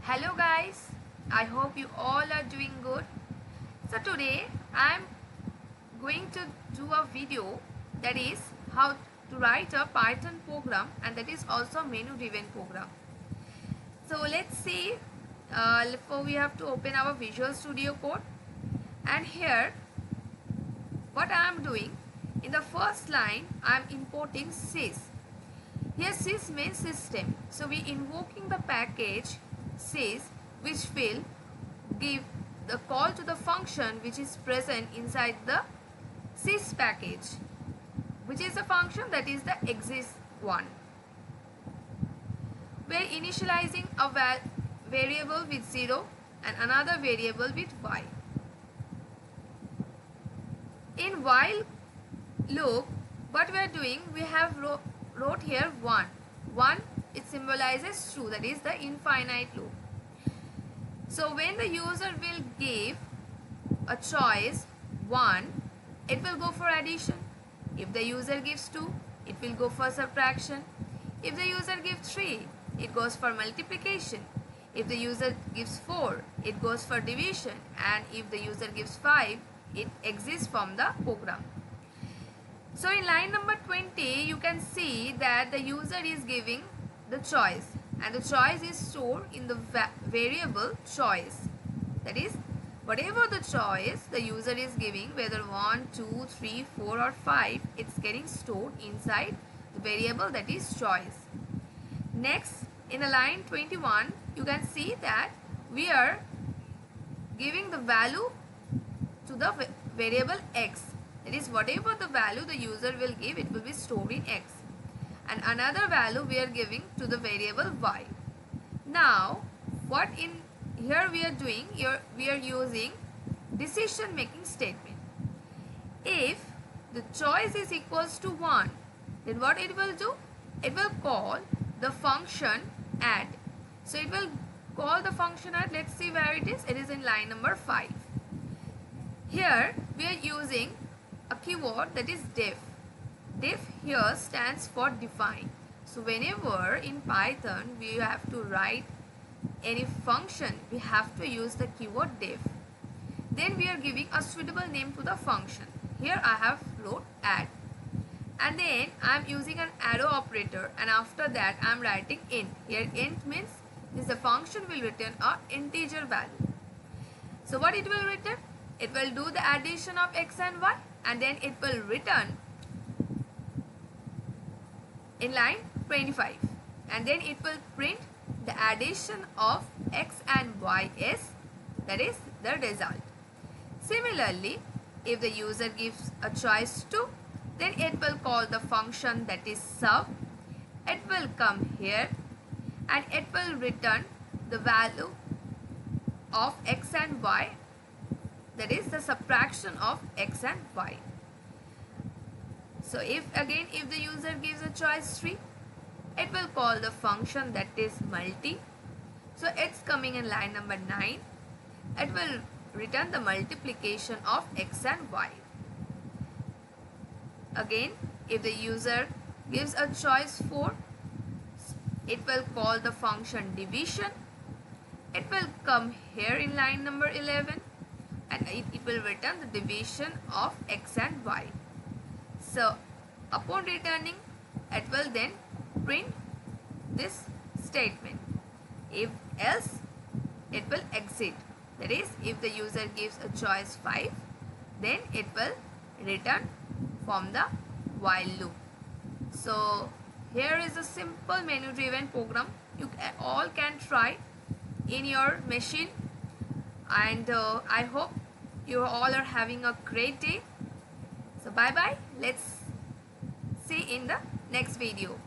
Hello guys, I hope you all are doing good. So today I am going to do a video that is how to write a Python program, and that is also menu driven program. So let's see, before we have to open our Visual Studio Code, and here what I am doing, in the first line I am importing sys. Here sys means system, so we invoking the package sys, which will give the call to the function which is present inside the sys package, which is a function that is the exist one. We are initializing a variable with 0 and another variable with y. In while loop, what we are doing, we have wrote here 1. 1, it symbolizes true, that is the infinite loop. So when the user will give a choice 1, it will go for addition. If the user gives 2, it will go for subtraction. If the user gives 3, it goes for multiplication. If the user gives 4, it goes for division. And if the user gives 5, it exits from the program. So in line number 20, you can see that the user is giving the choice, and the choice is stored in the variable choice. That is, whatever the choice the user is giving, whether 1, 2, 3, 4 or 5, it's getting stored inside the variable that is choice. Next, in the line 21, you can see that we are giving the value to the variable x. That is, whatever the value the user will give, it will be stored in x. And another value we are giving to the variable y. Now, what in here we are doing, here we are using decision making statement. If the choice is equals to 1, then what it will do? It will call the function add. So it will call the function add. Let's see where it is. It is in line number 5. Here we are using a keyword that is def. Def here stands for define. So whenever in Python we have to write any function, we have to use the keyword def. Then we are giving a suitable name to the function. Here I have wrote add. And then I am using an arrow operator, and after that I am writing int. Here int means the function will return an integer value. So what it will return? It will do the addition of x and y, and then it will return in line 25, and then it will print the addition of x and y is, that is the result. Similarly, if the user gives a choice 2, then it will call the function that is sub. It will come here and it will return the value of x and y, that is the subtraction of x and y. So if the user gives a choice 3, it will call the function that is multi. So it's coming in line number 9. It will return the multiplication of x and y. Again, if the user gives a choice 4, it will call the function division. It will come here in line number 11, and it will return the division of x and y. So upon returning, it will then print this statement. If else, it will exit. That is, if the user gives a choice 5, then it will return from the while loop. So here is a simple menu driven program. You all can try in your machine, and I hope you all are having a great day. So bye bye. Let's see in the next video.